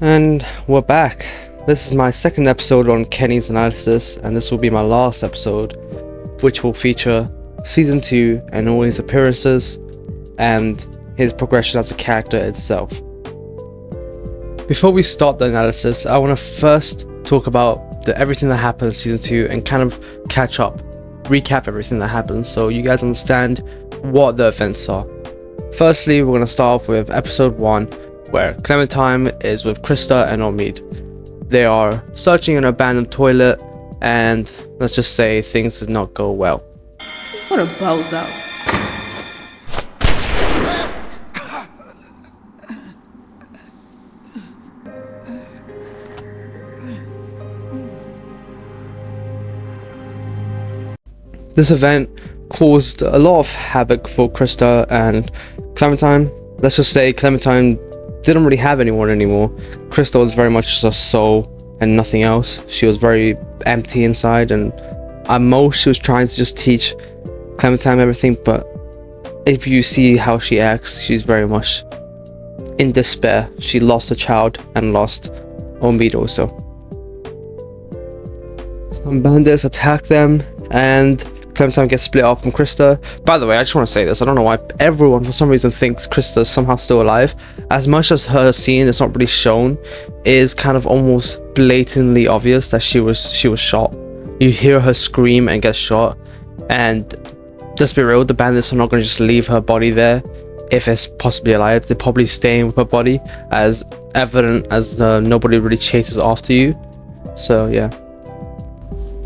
And we're back. This is my second episode on Kenny's analysis, and this will be my last episode, which will feature season 2 and all his appearances and his progression as a character itself. Before we start the analysis, I want to first talk about everything that happened in season 2 and kind of recap everything that happened so you guys understand what the events are. Firstly, we're going to start off with episode 1, where Clementine is with Krista and Omid. They are searching an abandoned toilet, and let's just say things did not go well. What a bozo. This event caused a lot of havoc for Krista and Clementine. Let's just say Clementine didn't really have anyone anymore. Krista was very much just a soul and nothing else. She was very empty inside, and at most she was trying to just teach Clementine everything, but if you see how she acts, she's very much in despair. She lost a child and lost Omid also. Some bandits attack them and Clementine gets split up from Krista. By the way, I just want to say this. I don't know why everyone for some reason thinks Krista is somehow still alive. As much as her scene is not really shown, it is kind of almost blatantly obvious that she was shot. You hear her scream and get shot, and just be real, the bandits are not going to just leave her body there if it's possibly alive. They're probably staying with her body, as evident as nobody really chases after you. So yeah.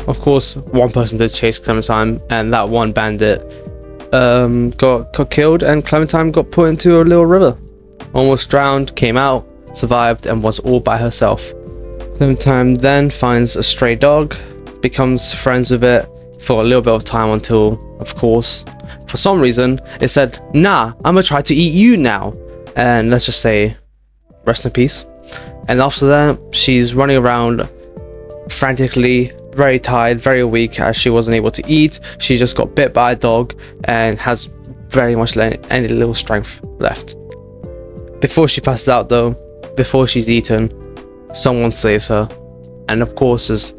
Of course, one person did chase Clementine, and that one bandit got killed, and Clementine got put into a little river. Almost drowned, came out, survived, and was all by herself. Clementine then finds a stray dog, becomes friends with it for a little bit of time until, of course, for some reason, it said, "Nah, I'm gonna try to eat you now." And let's just say, rest in peace. And after that, she's running around frantically, very tired, very weak, as she wasn't able to eat. She just got bit by a dog and has very much any little strength left. Before she passes out though, before she's eaten, someone saves her, and of course is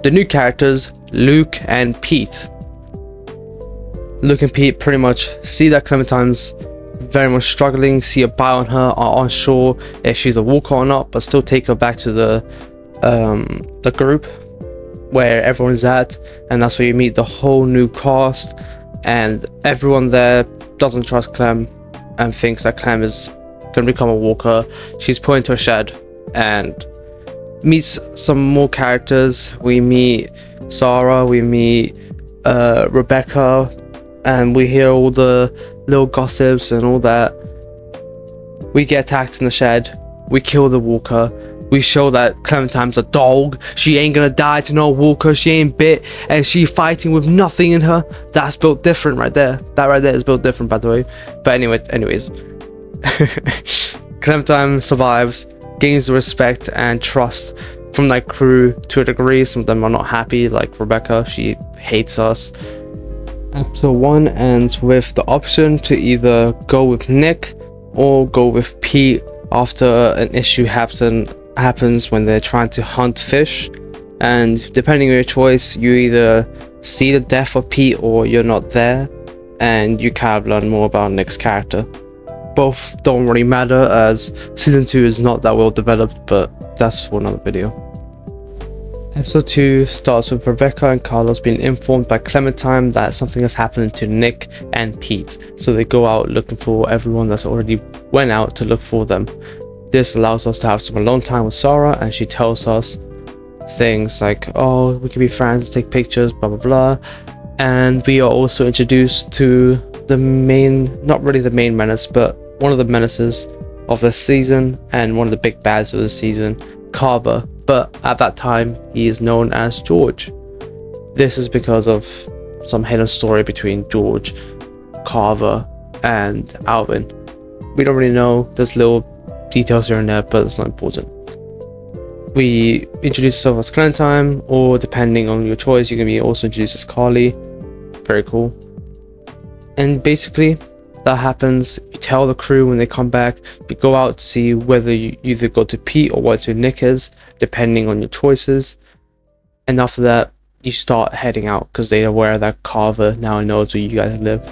the new characters, Luke and Pete. Luke and Pete pretty much see that Clementine's very much struggling, see a bite on her, are unsure if she's a walker or not, but still take her back to the group where everyone's at, and that's where you meet the whole new cast, and everyone there doesn't trust Clem and thinks that Clem is going to become a walker. She's put into a shed and meets some more characters. We meet Sarah, we meet Rebecca, and we hear all the little gossips and all that. We get attacked in the shed, we kill the walker. We show that Clementine's a dog. She ain't gonna die to no walker. She ain't bit, and she fighting with nothing in her. That's built different right there. That right there is built different, by the way. But anyways, Clementine survives, gains respect and trust from that crew to a degree. Some of them are not happy, like Rebecca. She hates us. Episode 1 ends with the option to either go with Nick or go with Pete after an issue happens when they're trying to hunt fish, and depending on your choice, you either see the death of Pete or you're not there, and you kind of learn more about Nick's character. Both don't really matter, as season 2 is not that well developed, but that's for another video. Episode 2 starts with Rebecca and Carlos being informed by Clementine that something has happened to Nick and Pete, so they go out looking for everyone that's already went out to look for them. This allows us to have some alone time with Sarah, and she tells us things like, oh, we can be friends, take pictures, blah blah blah. And we are also introduced to the not really the main menace, but one of the menaces of this season and one of the big bads of the season, Carver. But at that time, he is known as George. This is because of some hidden story between George, Carver, and Alvin. We don't really know. There's little details here and there, but it's not important. We introduce ourselves as Clementine, or depending on your choice, you can be also introduced as Carly. Very cool. And basically, That happens, you tell the crew when they come back, you go out to see whether you either go to Pete or where to Nick is, depending on your choices. And after that, you start heading out because they're aware that Carver now knows where you guys live.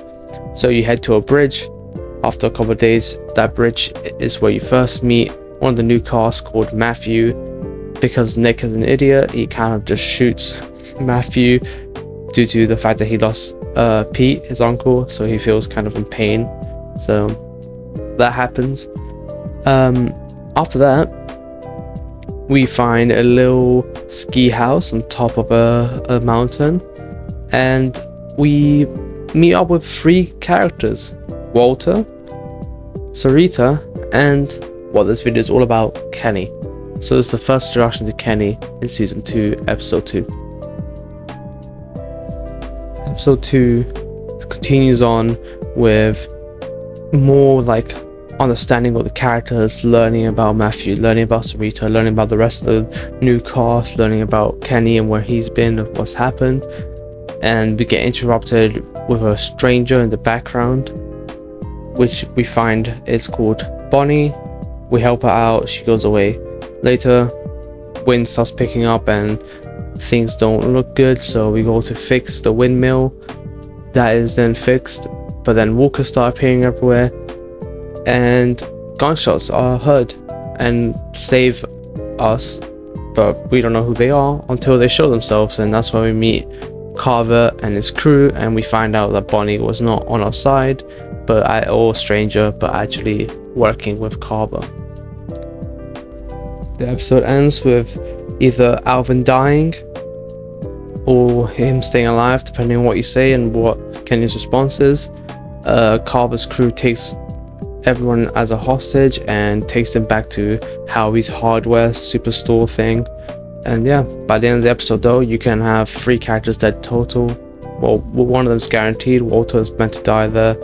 So you head to a bridge. After a couple of days, that bridge is where you first meet one of the new cast called Matthew. Because Nick is an idiot, he kind of just shoots Matthew due to the fact that he lost Pete, his uncle, so he feels kind of in pain. So that happens. After that, we find a little ski house on top of a mountain, and we meet up with 3 characters: Walter, Sarita, and what this video is all about, Kenny. So this is the first introduction to Kenny in season 2, episode 2. Episode 2 continues on with more like understanding of the characters, learning about Matthew, learning about Sarita, learning about the rest of the new cast, learning about Kenny and where he's been, of what's happened. And we get interrupted with a stranger in the background, which we find is called Bonnie. We help her out, she goes away. Later, wind starts picking up and things don't look good, so we go to fix the windmill. That is then fixed, but then walkers start appearing everywhere, and gunshots are heard and save us, but we don't know who they are until they show themselves, and that's where we meet Carver and his crew, and we find out that Bonnie was not on our side, or stranger, but actually working with Carver. The episode ends with either Alvin dying or him staying alive, depending on what you say and what Kenny's response is. Carver's crew takes everyone as a hostage and takes them back to Howie's hardware superstore thing. And yeah, by the end of the episode though, you can have 3 characters dead total. Well, one of them's guaranteed. Walter's meant to die there.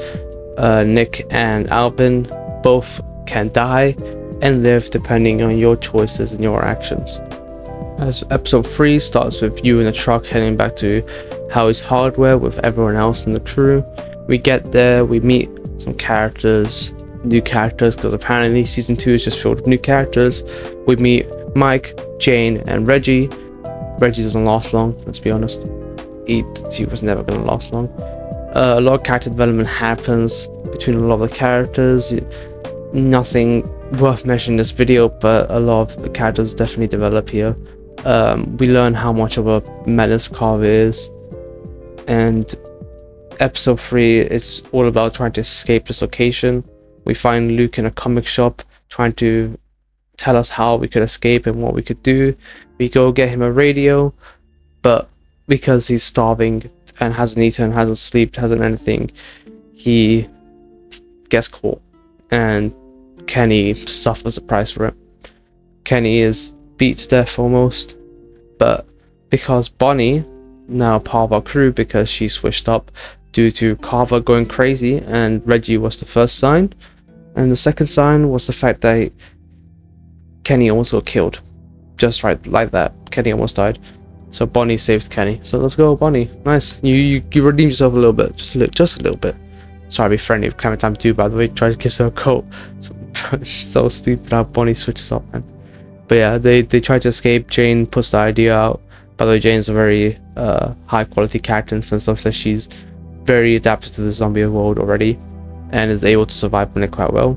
Nick and Alvin both can die and live depending on your choices and your actions. As episode 3 starts with you in a truck heading back to Howie's hardware with everyone else in the crew. We get there, we meet some characters, new characters, because apparently season 2 is just filled with new characters. We meet Mike, Jane, and Reggie. Reggie doesn't last long, let's be honest. He was never going to last long. A lot of character development happens between a lot of the characters. Nothing worth mentioning in this video, but a lot of the characters definitely develop here. We learn how much of a menace Carver is, and episode 3 is all about trying to escape this location. We find Luke in a comic shop trying to tell us how we could escape and what we could do. We go get him a radio, but because he's starving and hasn't eaten, hasn't slept, hasn't anything, he gets caught, and Kenny suffers the price for it. Kenny is beat to death almost, but because Bonnie, now part of our crew because she switched up due to Carver going crazy, and Reggie was the first sign, and the second sign was the fact that Kenny almost got killed. Just right like that, Kenny almost died. So Bonnie saved Kenny. So let's go, Bonnie. Nice. You redeemed yourself a little bit, just a little bit. Sorry to be friendly with Clementine too, by the way. Try to kiss her coat. It's so stupid how Bonnie switches up, man. But yeah, they try to escape. Jane puts the idea out. By the way, Jane's a very high quality character in the sense of that she's very adapted to the zombie world already and is able to survive in it quite well.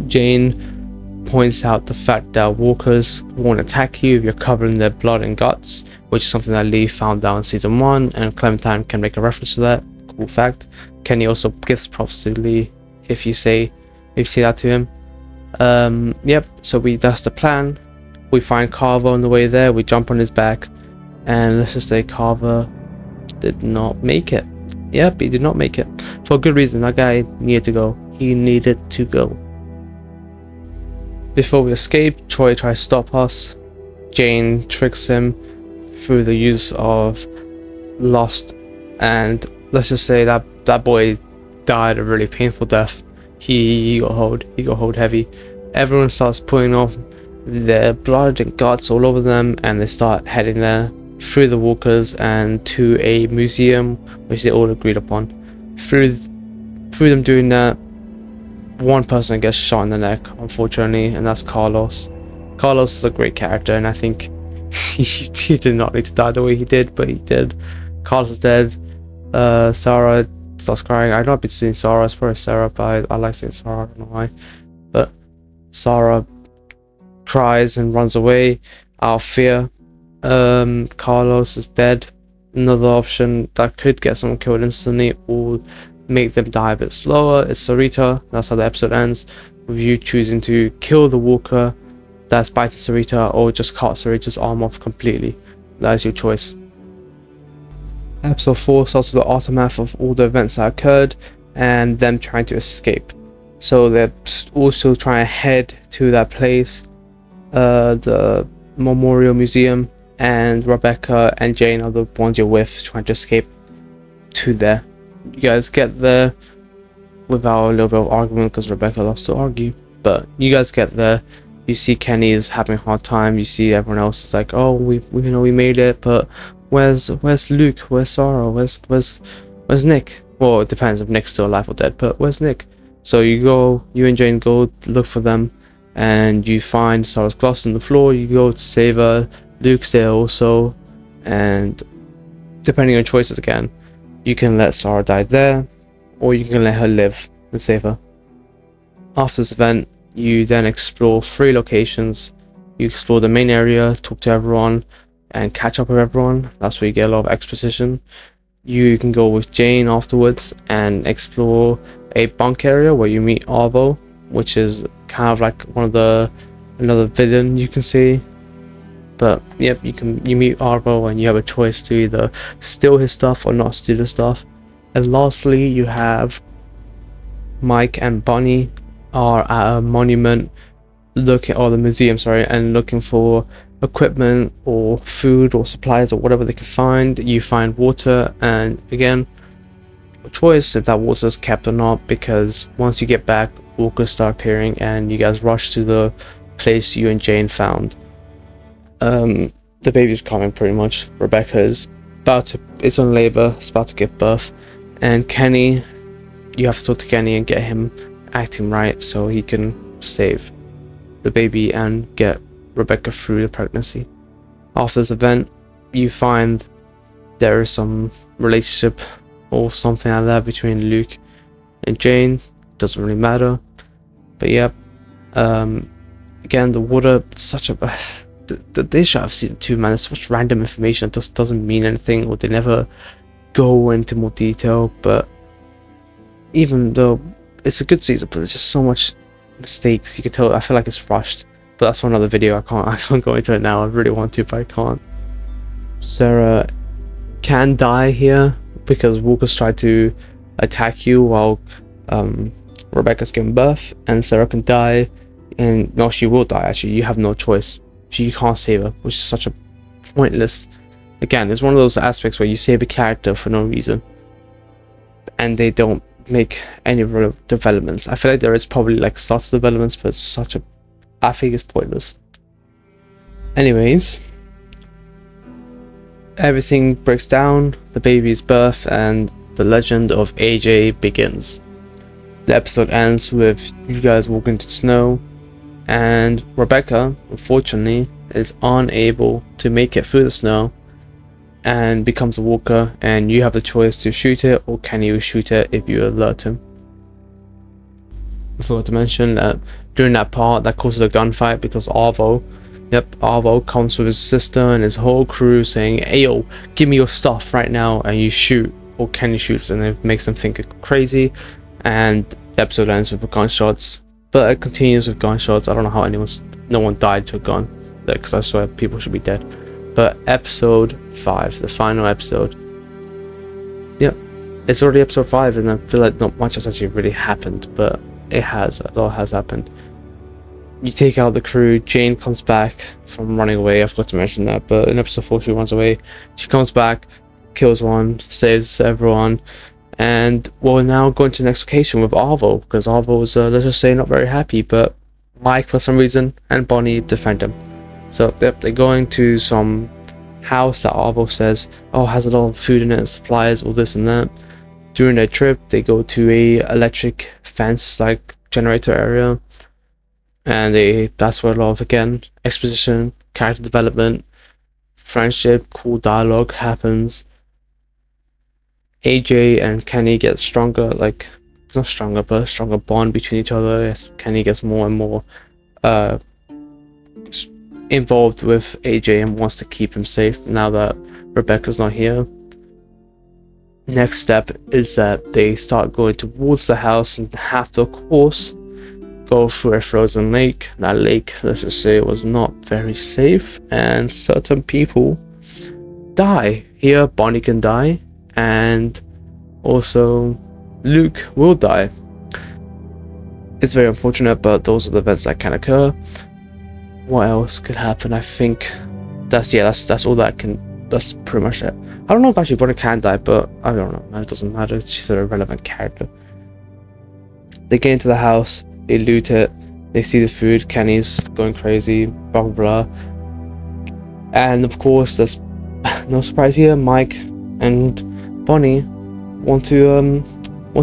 Jane points out the fact that walkers won't attack you if you're covered in their blood and guts, which is something that Lee found out in season 1, and Clementine can make a reference to that. Cool fact. Kenny also gives props to Lee if you say that to him. Yep, so that's the plan. We find Carver on the way there, we jump on his back, and let's just say Carver did not make it. Yep, he did not make it. For a good reason. That guy needed to go. He needed to go. Before we escape, Troy tries to stop us. Jane tricks him through the use of lust, and let's just say that boy died a really painful death. He got hold heavy. Everyone starts putting off their blood and guts all over them, and they start heading there through the walkers and to a museum which they all agreed upon. Through through them doing that, one person gets shot in the neck, unfortunately, and that's Carlos. Carlos is a great character, and I think he did not need to die the way he did, but he did. Carlos is dead. Sarah starts crying. I know I've been seeing Sarah, it's probably Sarah, but I like saying Sarah, I don't know why. But Sarah cries and runs away out of fear. Carlos is dead. Another option that could get someone killed instantly or make them die a bit slower is Sarita. That's how the episode ends, with you choosing to kill the walker that's biting Sarita or just cut Sarita's arm off completely. That is your choice. Episode 4 starts with the aftermath of all the events that occurred and them trying to escape. So they're also trying to head to that place, the Memorial Museum, and Rebecca and Jane are the ones you're with trying to escape to there. You guys get there without a little bit of argument because Rebecca loves to argue, but you guys get there. You see Kenny is having a hard time. You see everyone else is like, oh, we made it, but where's Luke, where's Sarah, where's Nick? Well, it depends if Nick's still alive or dead, but where's Nick? So you and Jane go look for them, and you find Sarah's glass on the floor. You go to save her. Luke's there also, and depending on choices again, you can let Sarah die there, or you can let her live and save her. After this event, you then explore 3 locations. You explore the main area, talk to everyone, and catch up with everyone. That's where you get a lot of exposition. You can go with Jane afterwards and explore a bunk area where you meet Arvo, which is kind of like another villain you can see. But yep, you meet Arvo and you have a choice to either steal his stuff or not steal his stuff. And lastly, you have Mike and Bonnie are at a monument the museum, and looking for equipment or food or supplies or whatever they can find. You find water, and again, a choice if that water is kept or not, because once you get back, walkers start appearing and you guys rush to the place you and Jane found. The baby's coming pretty much. Rebecca is it's on labor, it's about to give birth, and Kenny, you have to talk to Kenny and get him acting right so he can save the baby and get Rebecca through the pregnancy. After this event, you find there is some relationship or something like that between Luke and Jane. Doesn't really matter, but yeah. Again, the water, such a they should have season 2, man. There's so much random information that just doesn't mean anything, or they never go into more detail. But even though it's a good season, but there's just so much mistakes. You can tell. I feel like it's rushed. But that's for another video. I can't go into it now. I really want to, but I can't. Sarah can die here because walkers try to attack you while Rebecca's giving birth, and Sarah can die. And no, she will die. Actually, you have no choice. You can't save her, which is such a pointless. Again, it's one of those aspects where you save a character for no reason, and they don't make any real developments. I feel like there is probably like starts developments, but it's I think it's pointless. Anyways, everything breaks down. The baby is birthed, and the legend of AJ begins. The episode ends with you guys walking into the snow, and Rebecca, unfortunately, is unable to make it through the snow and becomes a walker, and you have the choice to shoot it, or can you shoot it if you alert him. I forgot to mention that during that part that causes a gunfight because Arvo comes with his sister and his whole crew saying, hey yo, give me your stuff right now, and you shoot, or Kenny shoots, and it makes them think it's crazy, and the episode ends with gunshots. But it continues with gunshots. I don't know how no one died to a gun, because I swear people should be dead. But episode 5, the final episode, yeah, it's already episode 5, and I feel like not much has actually really happened, but it has. A lot has happened. You take out the crew. Jane comes back from running away. I forgot to mention that, but in episode 4 she runs away. She comes back, kills one, saves everyone, and we're now going to the next location with Arvo, because Arvo was, let's just say, not very happy, but Mike, for some reason, and Bonnie defend him. So yep, they're going to some house that Arvo says, oh, has a lot of food in it, supplies, all this and that. During their trip, they go to a electric fence like generator area, and that's where a lot of, again, exposition, character development, friendship, cool dialogue happens. AJ and Kenny get stronger, like, not stronger, but a stronger bond between each other as Kenny gets more and more involved with AJ and wants to keep him safe now that Rebecca's not here. Next step is that they start going towards the house and have to, of course, go through a frozen lake. That lake, let's just say, was not very safe, and certain people die. Here, Bonnie can die, and also Luke will die. It's very unfortunate, but those are the events that can occur. What else could happen? I think that's all that can. That's pretty much it. I don't know if actually Bonnie can die, but I don't know. It doesn't matter. She's a relevant character. They get into the house. They loot it. They see the food. Kenny's going crazy. Blah blah blah. And of course, there's no surprise here. Mike and Bonnie want to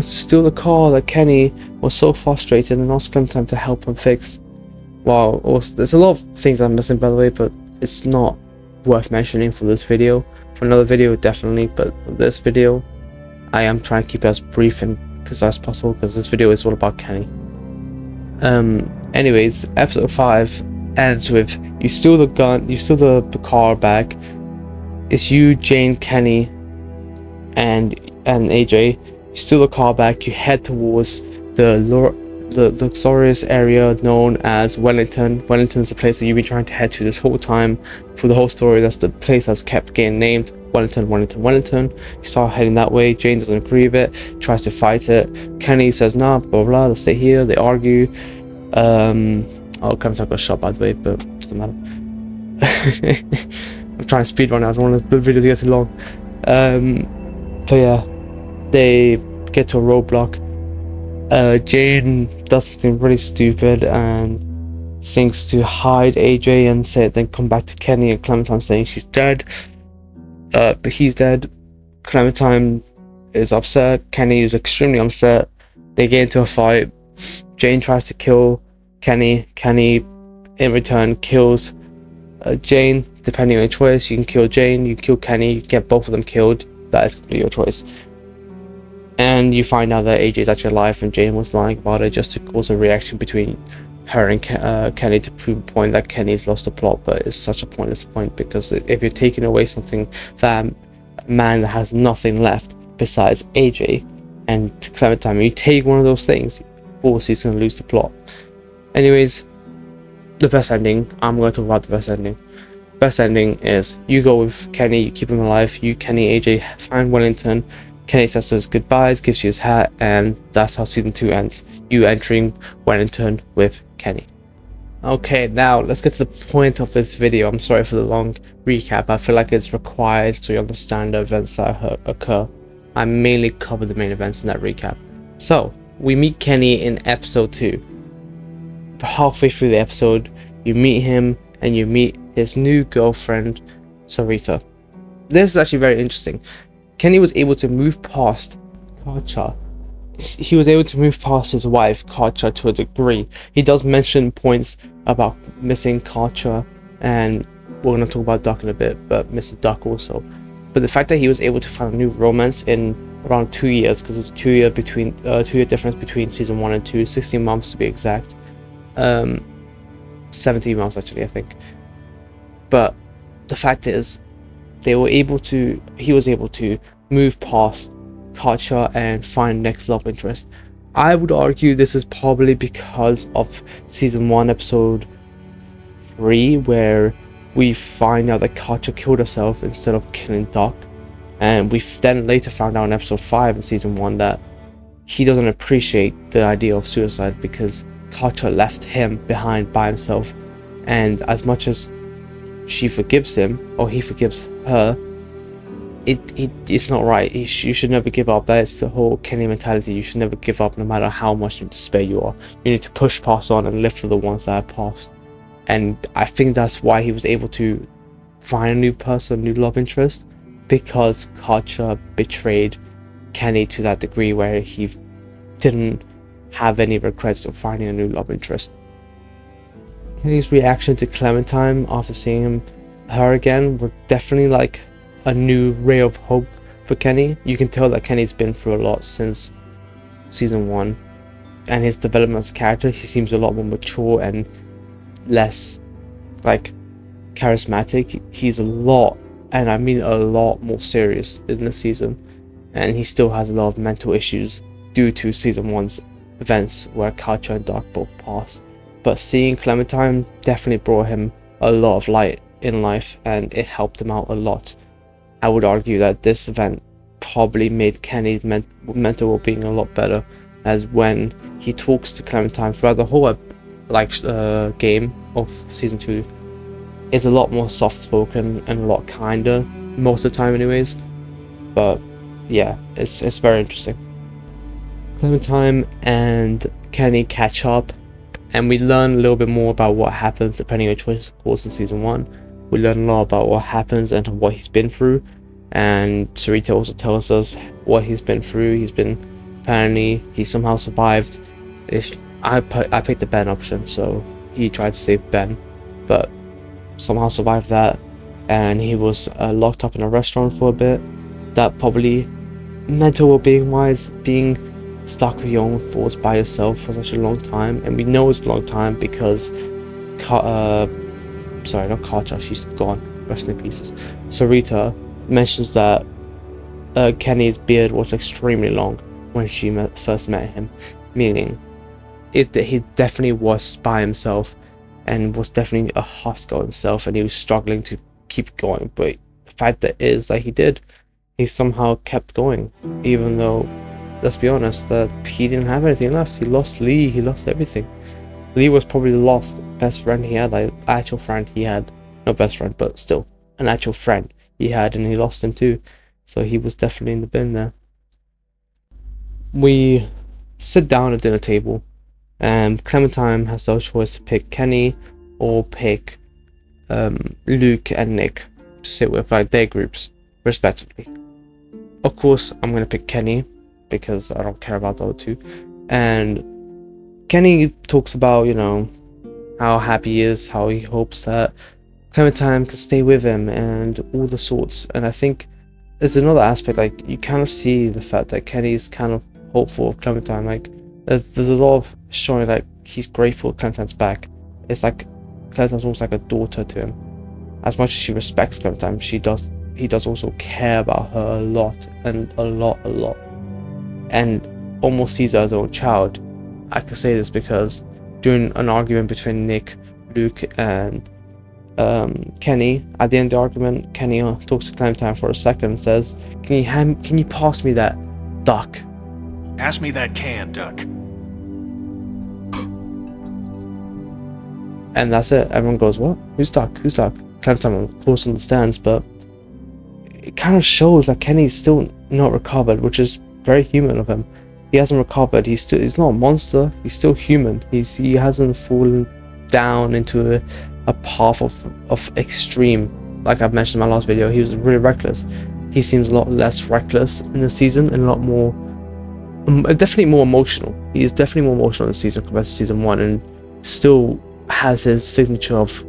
steal the car that Kenny was so frustrated and ask Clementine to help him fix. Well, also, there's a lot of things I'm missing, by the way, but it's not worth mentioning for this video. For another video, definitely, but for this video, I am trying to keep it as brief and concise as possible because this video is all about Kenny. Anyways, episode 5 ends with you steal the gun, you steal the car back. It's you, Jane, Kenny, and AJ. You steal the car back. You head towards the luxurious area known as Wellington. Wellington is the place that you've been trying to head to this whole time. For the whole story, that's the place that's kept getting named. Wellington. You start heading that way. Jane doesn't agree with it, tries to fight it. Kenny says, nah, blah blah, let's stay here. They argue. Clementine got shot, by the way, but it doesn't matter. I'm trying to speed run. I don't want the video to get too long. But yeah, they get to a roadblock. Jane does something really stupid and thinks to hide AJ and say it, then come back to Kenny and Clementine saying she's dead. But he's dead. Clementine is upset. Kenny is extremely upset. They get into a fight. Jane tries to kill Kenny. Kenny, in return, kills Jane. Depending on your choice, you can kill Jane, you can kill Kenny, you can get both of them killed. That is completely your choice. And you find out that AJ is actually alive and Jane was lying about it just to cause a reaction between her and Kenny to prove a point that Kenny's lost the plot. But it's such a pointless point because if you're taking away something that a man that has nothing left besides AJ and Clementine, when you take one of those things, of course he's going to lose the plot. Anyways, the best ending. I'm going to talk about the best ending. Best ending is you go with Kenny, you keep him alive. You, Kenny, AJ find Wellington. Kenny says his goodbyes, gives you his hat, and that's how season 2 ends. You entering Wellington with Kenny. Okay, now let's get to the point of this video. I'm sorry for the long recap. I feel like it's required so you understand the events that occur. I mainly cover the main events in that recap. So, we meet Kenny in episode 2. Halfway through the episode, you meet him and you meet his new girlfriend, Sarita. This is actually very interesting. Kenny was able to move past Katja. He was able to move past his wife, Katja, to a degree. He does mention points about missing Katja, and we're going to talk about Duck in a bit, but missing Duck also. But the fact that he was able to find a new romance in around 2 years, because it's a 2 year difference between season 1 and 2, 16 months to be exact. 17 months actually, I think. But the fact is, he was able to move past Katja and find next love interest. I would argue this is probably because of season 1 episode 3, where we find out that Katja killed herself instead of killing Doc, and we then later found out in episode 5 in season 1 that he doesn't appreciate the idea of suicide because Katja left him behind by himself, and as much as she forgives him or he forgives her, it's not right. You should never give up. That is the whole Kenny mentality. You should never give up no matter how much in despair you are. You need to push past on and live for the ones that have passed. And I think that's why he was able to find a new person, new love interest, because Katja betrayed Kenny to that degree where he didn't have any regrets of finding a new love interest. Kenny's reaction to Clementine after seeing her again were definitely like a new ray of hope for Kenny. You can tell that Kenny's been through a lot since season 1, and his development as a character, he seems a lot more mature and less like charismatic. He's a lot, and I mean a lot, more serious in this season, and he still has a lot of mental issues due to season 1's events where Katja and Doc both passed. But seeing Clementine definitely brought him a lot of light in life, and it helped him out a lot. I would argue that this event probably made Kenny's mental well-being a lot better, as when he talks to Clementine throughout the whole game of season 2, it's a lot more soft-spoken and a lot kinder most of the time anyways. But yeah, it's very interesting. Clementine and Kenny catch up, and we learn a little bit more about what happens depending on your choice, of course. In season 1, we learn a lot about what happens and what he's been through, and Sarita also tells us what he's been through. Apparently he somehow survived. I picked the Ben option, so he tried to save Ben, but somehow survived that, and he was locked up in a restaurant for a bit. That probably, mental well-being wise, being stuck with your own thoughts by yourself for such a long time, and we know it's a long time because sorry, not Katja, she's gone, rest in pieces. Sarita mentions that Kenny's beard was extremely long when she first met him, meaning he definitely was by himself and was definitely a hostile himself, and he was struggling to keep going. But the fact that is that he somehow kept going, even though, let's be honest, that he didn't have anything left. He lost Lee, he lost everything. Lee was probably the last best friend he had, like actual friend he had, not best friend, but still an actual friend he had, and he lost him too. So he was definitely in the bin there. We sit down at dinner table, and Clementine has no choice to pick Kenny or pick Luke and Nick to sit with, like their groups respectively. Of course, I'm gonna pick Kenny because I don't care about the other two. And Kenny talks about, you know, how happy he is, how he hopes that Clementine can stay with him and all the sorts. And I think there's another aspect, like you kind of see the fact that Kenny's kind of hopeful of Clementine. Like there's a lot of showing that he's grateful Clementine's back. It's like Clementine's almost like a daughter to him. As much as she respects Clementine, he does also care about her a lot, and a lot, and almost sees her as her own child. I can say this because during an argument between Nick, Luke, and Kenny, at the end of the argument, Kenny talks to Clementine for a second and says, can you pass me that duck? Pass me that can, Duck. And that's it. Everyone goes, what? Who's Duck? Clementine of course understands, but it kind of shows that Kenny's still not recovered, which is very human of him. He hasn't recovered. He's not a monster. He's still human. He hasn't fallen down into a path of extreme. Like I've mentioned in my last video, he was really reckless. He seems a lot less reckless in the season, and a lot more, definitely more emotional. He is definitely more emotional in the season compared to season 1, and still has his signature of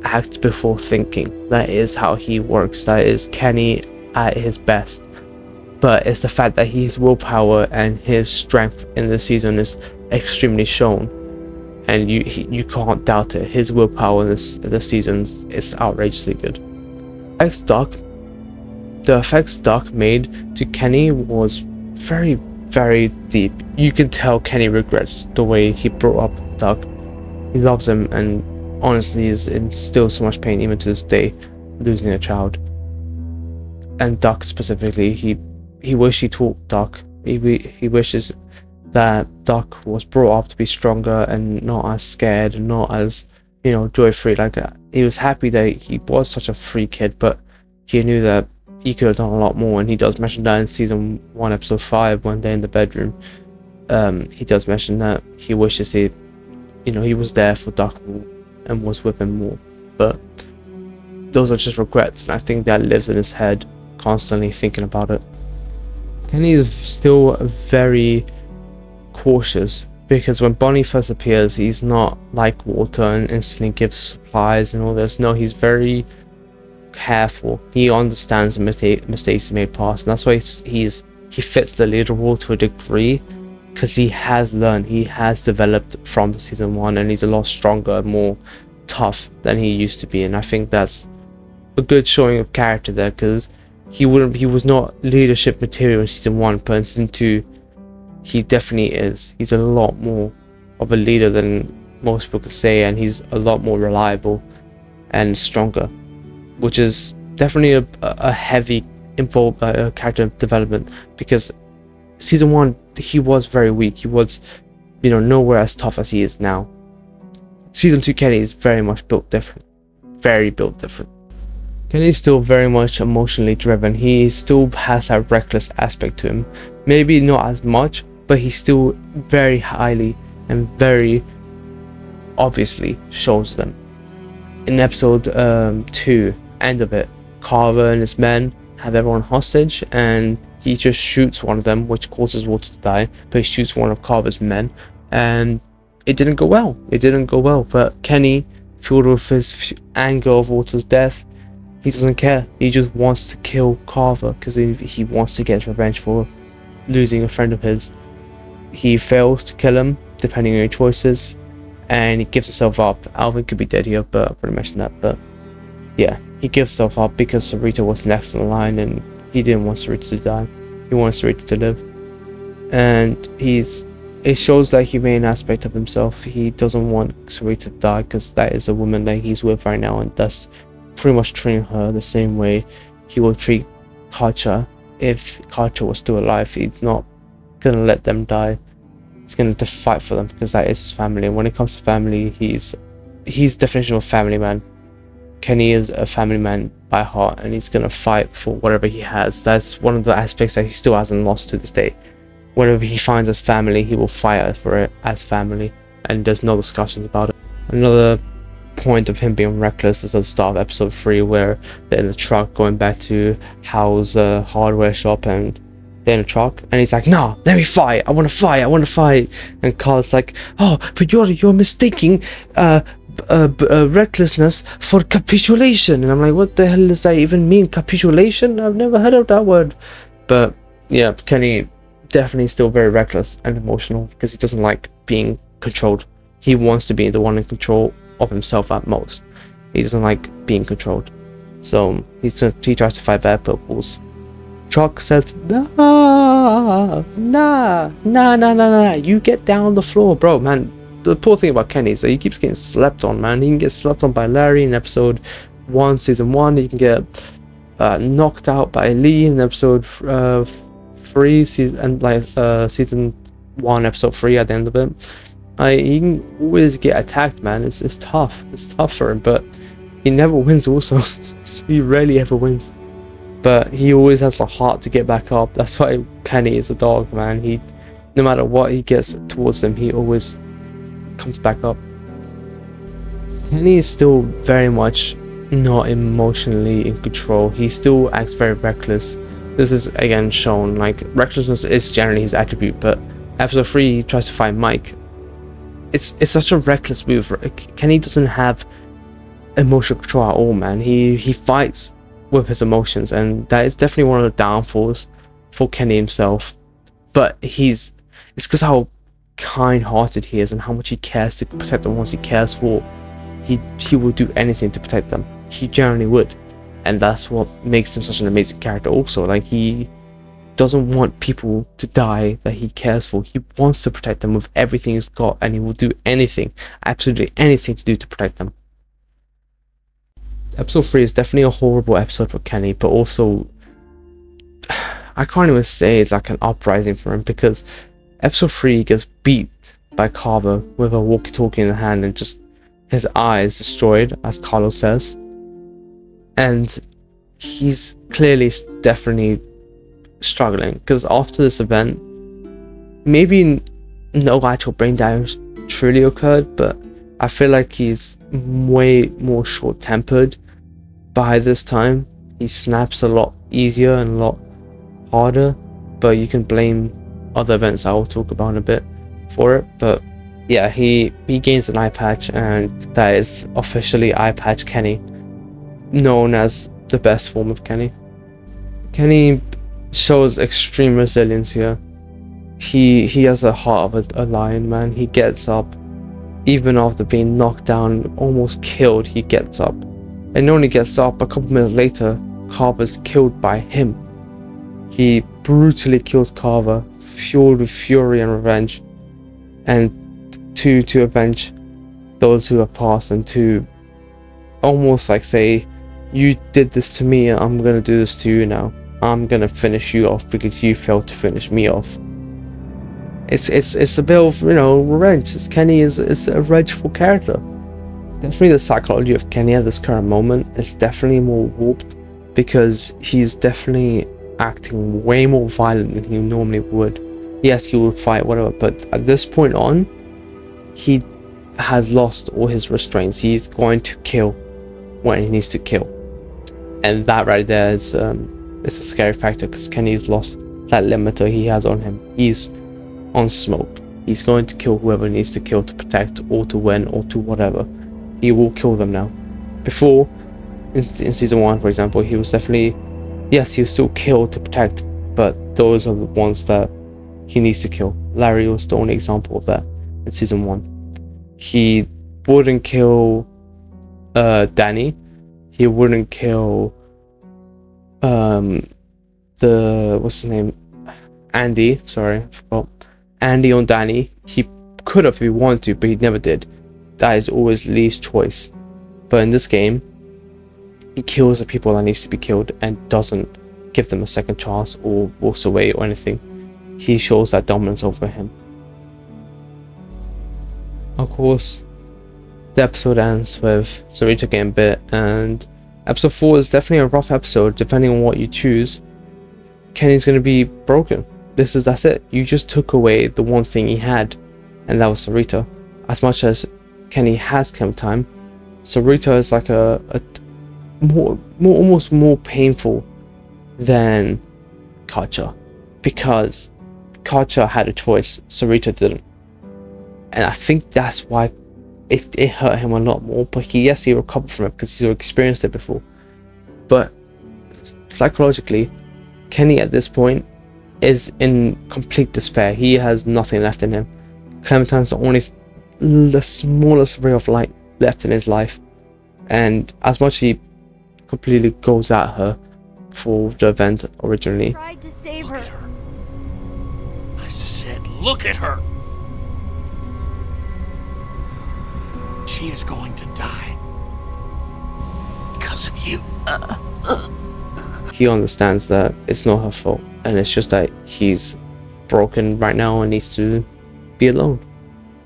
act before thinking. That is how he works. That is Kenny at his best. But it's the fact that his willpower and his strength in the season is extremely shown, and you can't doubt it. His willpower in this season is outrageously good. The effects Doc made to Kenny was very, very deep. You can tell Kenny regrets the way he brought up Doc. He loves him, and honestly is in still so much pain even to this day, losing a child. And Doc specifically, he wishes he taught Doc. He wishes that Doc was brought up to be stronger and not as scared and not as, you know, joy-free. Like he was happy that he was such a free kid, but he knew that he could have done a lot more. And he does mention that in season 1, episode 5, when they're in the bedroom. He does mention that he wishes he was there for Doc and was with him more. But those are just regrets, and I think that lives in his head, constantly thinking about it. Kenny is still very cautious, because when Bonnie first appears, he's not like Walter and instantly gives supplies and all this. No, he's very careful. He understands the mistakes he made past, and that's why he fits the leader role to a degree, because he has learned, he has developed from season 1, and he's a lot stronger, more tough than he used to be. And I think that's a good showing of character there, because he was not leadership material in season 1, but in season 2 he definitely is. He's a lot more of a leader than most people could say, and he's a lot more reliable and stronger, which is definitely a heavy involved character development, because season 1 he was very weak. He was, nowhere as tough as he is now. Season 2 Kenny is very much built different, very built different. Kenny is still very much emotionally driven. He still has that reckless aspect to him, maybe not as much, but he still very highly and very obviously shows them. In episode 2, end of it, Carver and his men have everyone hostage, and he just shoots one of them, which causes Walter to die, but he shoots one of Carver's men, and it didn't go well. But Kenny, filled with his anger of Walter's death, he doesn't care. He just wants to kill Carver because he wants to get revenge for losing a friend of his. He fails to kill him, depending on your choices, and he gives himself up. Alvin could be dead here, but I've already mentioned that. But yeah, he gives himself up because Sarita was next in the line, and he didn't want Sarita to die. He wants Sarita to live, and it shows that humane aspect of himself. He doesn't want Sarita to die because that is a woman that he's with right now, and thus pretty much treating her the same way he would treat Katja if Katja was still alive. He's not gonna let them die. He's gonna fight for them because that is his family. And when it comes to family, he's definition of a family man. Kenny is a family man by heart, and he's gonna fight for whatever he has. That's one of the aspects that he still hasn't lost to this day. Whatever he finds as family, he will fight for it as family, and there's no discussions about it. Another point of him being reckless is at the start of episode 3, where they're in the truck going back to Hal's hardware shop, and they're in the truck, and he's like, "No, let me fight. I want to fight." And Carl's like, "Oh, but you're mistaking recklessness for capitulation." And I'm like, what the hell does that even mean, capitulation? I've never heard of that word. But yeah, Kenny definitely still very reckless and emotional because he doesn't like being controlled. He wants to be the one in control of himself at most. He doesn't like being controlled, so he tries to fight that, but Wolves Chuck says, nah, you get down on the floor, bro. Man, the poor thing about Kenny is that he keeps getting slept on, man. He can get slept on by Larry in episode 1, season 1. He can get knocked out by Lee in episode 3, season 1, episode 3 at the end of it. He can always get attacked, man. It's tough. It's tough for him, but he never wins also. He rarely ever wins. But he always has the heart to get back up. That's why Kenny is a dog, man. No matter what he gets towards him, he always comes back up. Kenny is still very much not emotionally in control. He still acts very reckless. This is again shown, like, recklessness is generally his attribute, but episode 3 he tries to find Mike. It's such a reckless move. Kenny doesn't have emotional control at all, man. He fights with his emotions, and that is definitely one of the downfalls for Kenny himself. But it's because how kind-hearted he is and how much he cares to protect the ones he cares for. He will do anything to protect them. He generally would, and that's what makes him such an amazing character also. Like, he doesn't want people to die that he cares for. He wants to protect them with everything he's got, and he will do anything, absolutely anything, to do to protect them. Episode 3 is definitely a horrible episode for Kenny, but also I can't even say it's like an uprising for him, because episode 3 gets beat by Carver with a walkie-talkie in the hand, and just his eyes destroyed, as Carlos says, and he's clearly definitely struggling, because after this event, maybe no actual brain damage truly occurred, but I feel like he's way more short-tempered by this time. He snaps a lot easier and a lot harder, but you can blame other events I will talk about in a bit for it. But yeah, he gains an eye patch, and that is officially Eye Patch Kenny, known as the best form of Kenny. Kenny shows extreme resilience here. He has a heart of a lion, man. He gets up even after being knocked down, almost killed. He gets up, and not only gets up, a couple minutes later Carver's killed by him. He brutally kills Carver, fueled with fury and revenge, and to avenge those who have passed, and to almost like say, you did this to me, I'm gonna do this to you now. I'm gonna finish you off because you failed to finish me off. It's a bit of, revenge. Kenny is a revengeful character. Definitely the psychology of Kenny at this current moment is definitely more warped, because he's definitely acting way more violent than he normally would. Yes, he would fight, whatever, but at this point on, he has lost all his restraints. He's going to kill when he needs to kill, and that right there is a scary factor, because Kenny's lost that limiter he has on him. He's on smoke. He's going to kill whoever needs to kill to protect, or to win, or to whatever. He will kill them now. Before, in season 1, for example, he was definitely, yes, he was still kill to protect, but those are the ones that he needs to kill. Larry was the only example of that in season 1. He wouldn't kill Danny. He wouldn't kill what's his name? Andy. Sorry, I forgot. Andy on Danny. He could have if he wanted to, but he never did. That is always Lee's choice. But in this game, he kills the people that needs to be killed and doesn't give them a second chance or walks away or anything. He shows that dominance over him. Of course, the episode ends with Sarita getting bit, and episode 4 is definitely a rough episode. Depending on what you choose, Kenny's going to be broken. That's it. You just took away the one thing he had, and that was Sarita. As much as Kenny has killing time, Sarita is like a almost more painful than Katja, because Katja had a choice, Sarita didn't, and I think that's why it hurt him a lot more. But he recovered from it because he's experienced it before. But psychologically, Kenny at this point is in complete despair. He has nothing left in him. Clementine's the smallest ray of light left in his life, and as much as he completely goes at her for the event originally, Tried to save Look at her. her. I said, look at her. She is going to die because of you. he understands that it's not her fault, and it's just that he's broken right now and needs to be alone.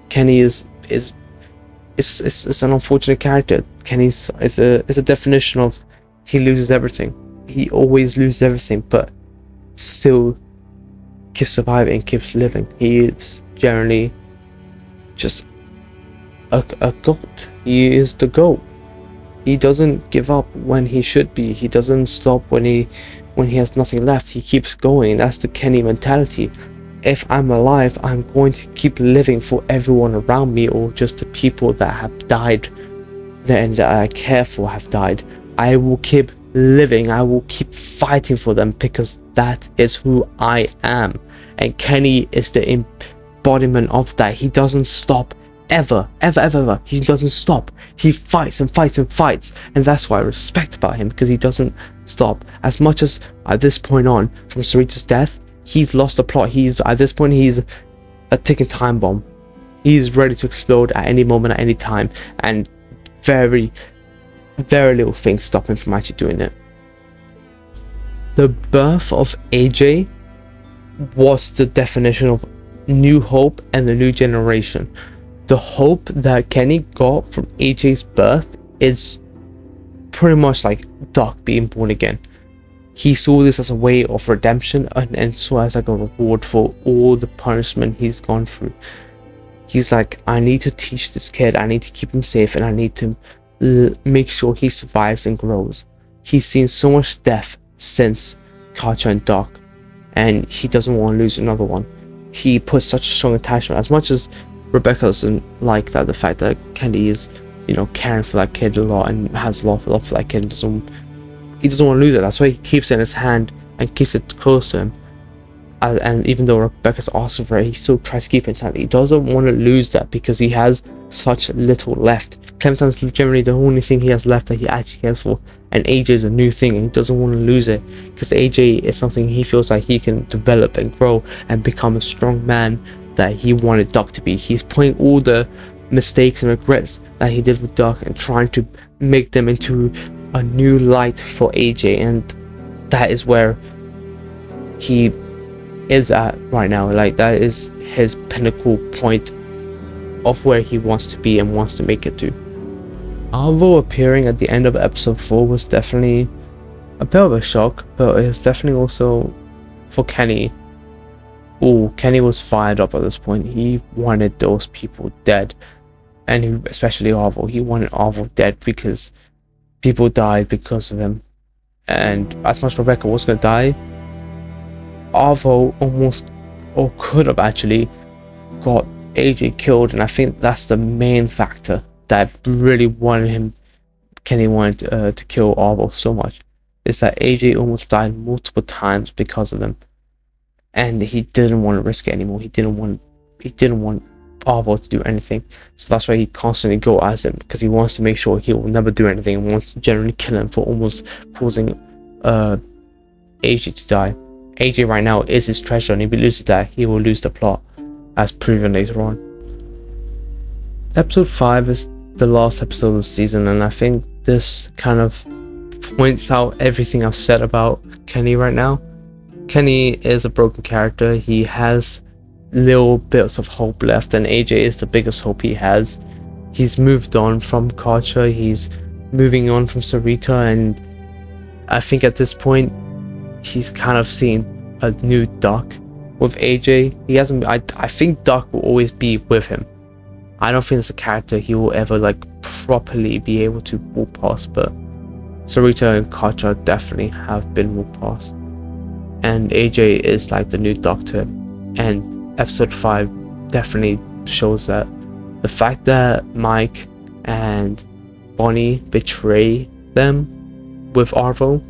Kenny is an unfortunate character. Kenny's is a definition of he loses everything. He always loses everything, but still keeps surviving and keeps living. He is generally just a goat. He is the goat. He doesn't give up when he should be. He doesn't stop when he has nothing left. He keeps going. That's the Kenny mentality. If I'm alive, I'm going to keep living for everyone around me, or just the people that have died and that I care for have died. I will keep living. I will keep fighting for them, because that is who I am. And Kenny is the embodiment of that. He doesn't stop ever. He doesn't stop. He fights and fights and fights, and that's what I respect about him, because he doesn't stop. As much as at this point on, from Sarita's death, he's lost the plot. He's at this point, he's a ticking time bomb. He's ready to explode at any moment, at any time, and very little things stop him from actually doing it. The birth of AJ was the definition of new hope and the new generation. The hope that Kenny got from AJ's birth is pretty much like Doc being born again. He saw this as a way of redemption, and saw as like a reward for all the punishment he's gone through. He's like, I need to teach this kid, I need to keep him safe, and I need to make sure he survives and grows. He's seen so much death since Katja and Doc, and he doesn't want to lose another one. He puts such a strong attachment. As much as Rebecca doesn't like that, the fact that Kenny is, caring for that kid a lot and has a lot of love for that kid, he doesn't want to lose it. That's why he keeps it in his hand and keeps it close to him. And even though Rebecca's asking for it, he still tries to keep it inside. He doesn't want to lose that because he has such little left. Clementine's generally the only thing he has left that he actually cares for, and AJ is a new thing, and he doesn't want to lose it because AJ is something he feels like he can develop and grow and become a strong man that he wanted Doc to be. He's putting all the mistakes and regrets that he did with Doc and trying to make them into a new light for AJ, and that is where he is at right now. Like, that is his pinnacle point of where he wants to be and wants to make it to. Arvo appearing at the end of episode 4 was definitely a bit of a shock, but it was definitely also for Kenny. Kenny was fired up at this point. He wanted those people dead, and especially Arvo. He wanted Arvo dead because people died because of him, and as much as Rebecca was gonna die, Arvo almost, or could have actually, got AJ killed, and I think that's the main factor that really Kenny wanted to kill Arvo so much, is that AJ almost died multiple times because of him, and he didn't want to risk it anymore. He didn't want Arvo to do anything, so that's why he constantly go at him, because he wants to make sure he will never do anything and wants to generally kill him for almost causing AJ to die. AJ right now is his treasure, and if he loses that, he will lose the plot, as proven later on. Episode 5 is the last episode of the season, and I think this kind of points out everything I've said about Kenny right now. Kenny is a broken character. He has little bits of hope left, and AJ is the biggest hope he has. He's moved on from Karcher, he's moving on from Sarita, and I think at this point he's kind of seen a new Doc with AJ. He hasn't. I think Doc will always be with him. I don't think it's a character he will ever properly be able to walk past, but Sarita and Karcher definitely have been walked past, and AJ is the new Doctor, and episode 5 definitely shows that. The fact that Mike and Bonnie betray them with Arvo,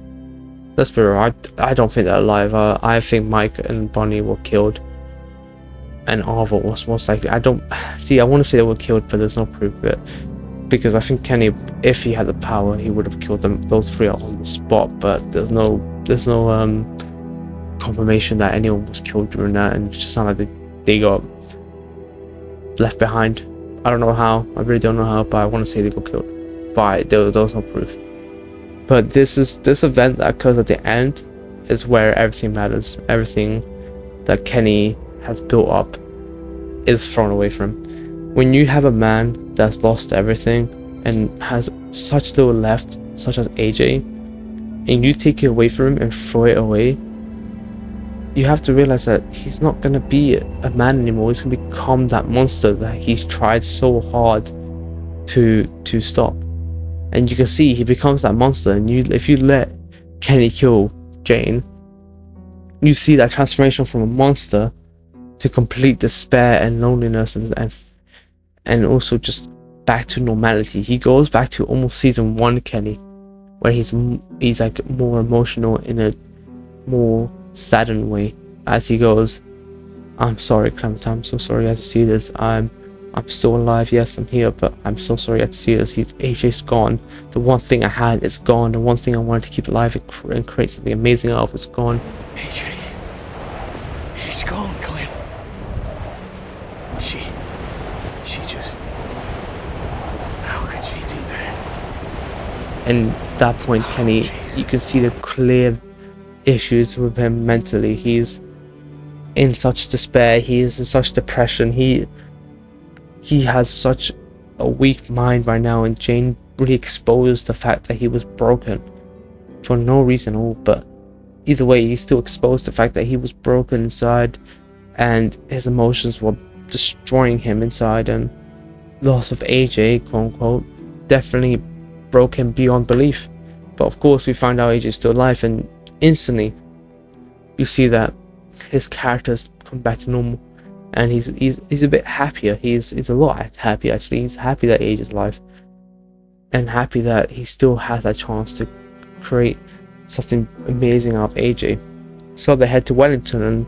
let's be real, I don't think they're alive. I think Mike and Bonnie were killed, and Arvo was most likely. I want to say they were killed, but there's no proof of it, because I think Kenny, if he had the power, he would have killed them, those three, on the spot. But there's no confirmation that anyone was killed during that, and it just sounded like they got left behind. I don't know how. I really don't know how, but I want to say they got killed. But there was no proof. But this event that occurs at the end is where everything matters. Everything that Kenny has built up is thrown away from him. When you have a man that's lost everything and has such little left, such as AJ, and you take it away from him and throw it away, you have to realize that he's not going to be a man anymore. He's going to become that monster that he's tried so hard to stop. And you can see he becomes that monster, and if you let Kenny kill Jane, you see that transformation from a monster to complete despair and loneliness, and also just back to normality. He goes back to almost season 1 Kenny, where he's more emotional in a more saddened way, as he goes, "I'm sorry, Clementine, I'm so sorry I had to see this. I'm still alive, yes, I'm here, but I'm so sorry I had to see this. AJ's gone. The one thing I had is gone. The one thing I wanted to keep alive and create something amazing out of is gone." AJ, he's gone, Clem. She just, how could she do that? And at that point, Kenny, you can see the clear issues with him mentally. He's in such despair, he is in such depression, he has such a weak mind right now, and Jane really exposed the fact that he was broken for no reason at all. But either way, he still exposed the fact that he was broken inside, and his emotions were destroying him inside, and loss of AJ, quote unquote, definitely broke him beyond belief. But of course, we find out AJ is still alive, and instantly you see that his character's come back to normal, and he's a bit happier. He's a lot happier actually. He's happy that AJ is alive, and happy that he still has that chance to create something amazing out of AJ. So they head to Wellington, and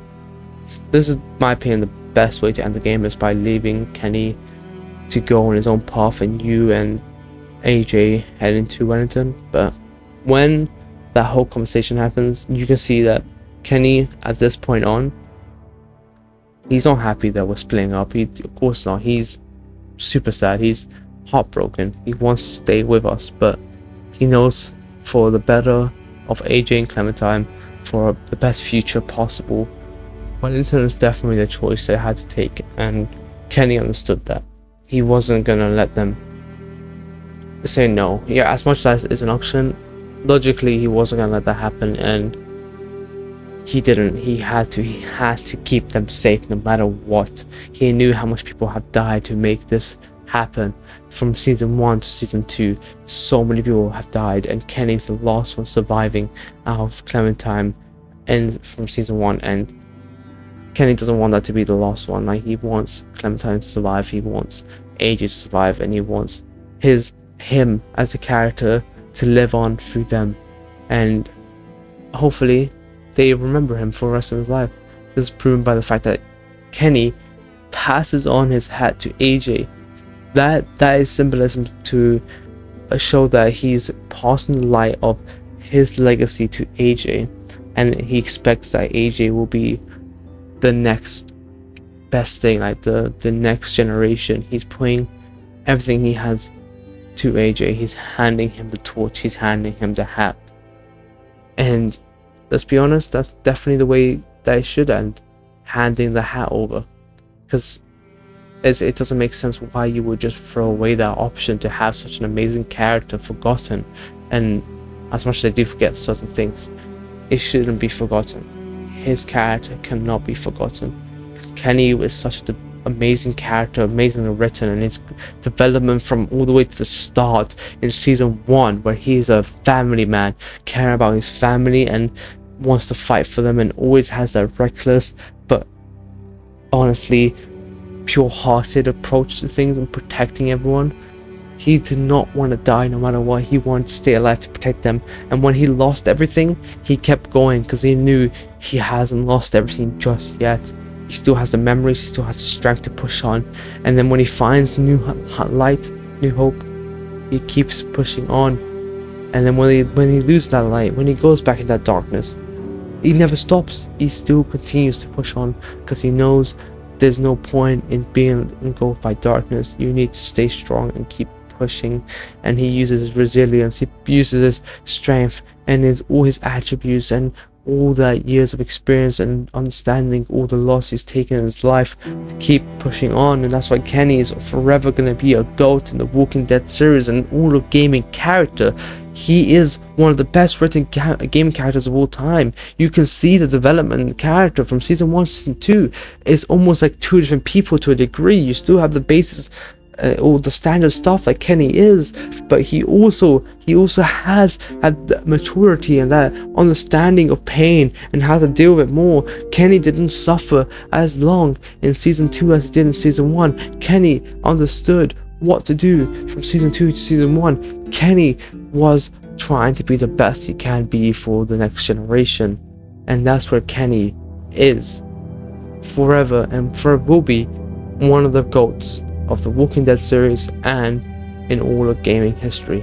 this is, my opinion, the best way to end the game is by leaving Kenny to go on his own path, and you and AJ head into Wellington. But when that whole conversation happens, you can see that Kenny, at this point on, he's not happy that we're splitting up. Of course not. He's super sad. He's heartbroken. He wants to stay with us, but he knows for the better of AJ and Clementine, for the best future possible, Wellington is definitely the choice they had to take, and Kenny understood that. He wasn't gonna let them say no. Yeah, as much as it's an option, logically he wasn't gonna let that happen, and he didn't. He had to keep them safe no matter what. He knew how much people have died to make this happen. From season 1 to season 2, so many people have died, and Kenny's the last one surviving out of Clementine and from season 1, and Kenny doesn't want that to be the last one. Like, he wants Clementine to survive, he wants AJ to survive, and he wants him as a character to live on through them, and hopefully they remember him for the rest of his life. This is proven by the fact that Kenny passes on his hat to AJ. That is symbolism to show that he's passing the light of his legacy to AJ, and he expects that AJ will be the next best thing, like the next generation. He's putting everything he has to AJ. He's handing him the torch, he's handing him the hat, and let's be honest, that's definitely the way that it should end, handing the hat over, because it doesn't make sense why you would just throw away that option to have such an amazing character forgotten. And as much as they do forget certain things, it shouldn't be forgotten. His character cannot be forgotten, because Kenny is such an amazing character, amazingly written, and his development from all the way to the start in season 1, where he's a family man, caring about his family and wants to fight for them, and always has that reckless but honestly pure-hearted approach to things and protecting everyone. He did not want to die no matter what. He wanted to stay alive to protect them, and when he lost everything, he kept going because he knew he hasn't lost everything just yet. He still has the memories, he still has the strength to push on, and then when he finds new light, new hope, he keeps pushing on. And then when he loses that light, when he goes back in that darkness, he never stops. He still continues to push on, because he knows there's no point in being engulfed by darkness. You need to stay strong and keep pushing. And he uses his resilience, he uses his strength and all his attributes and all that years of experience and understanding all the loss he's taken in his life to keep pushing on. And that's why Kenny is forever going to be a GOAT in the Walking Dead series and all of gaming character. He is one of the best written game characters of all time. You can see the development in the character from season 1 to season 2. It's almost like two different people to a degree. You still have the basis, all the standard stuff like Kenny is, but he also has that maturity and that understanding of pain and how to deal with it more. Kenny didn't suffer as long in season 2 as he did in season 1. Kenny understood what to do from season 2 to season 1. Kenny was trying to be the best he can be for the next generation, and that's where Kenny is forever and forever will be one of the GOATs of the Walking Dead series and in all of gaming history.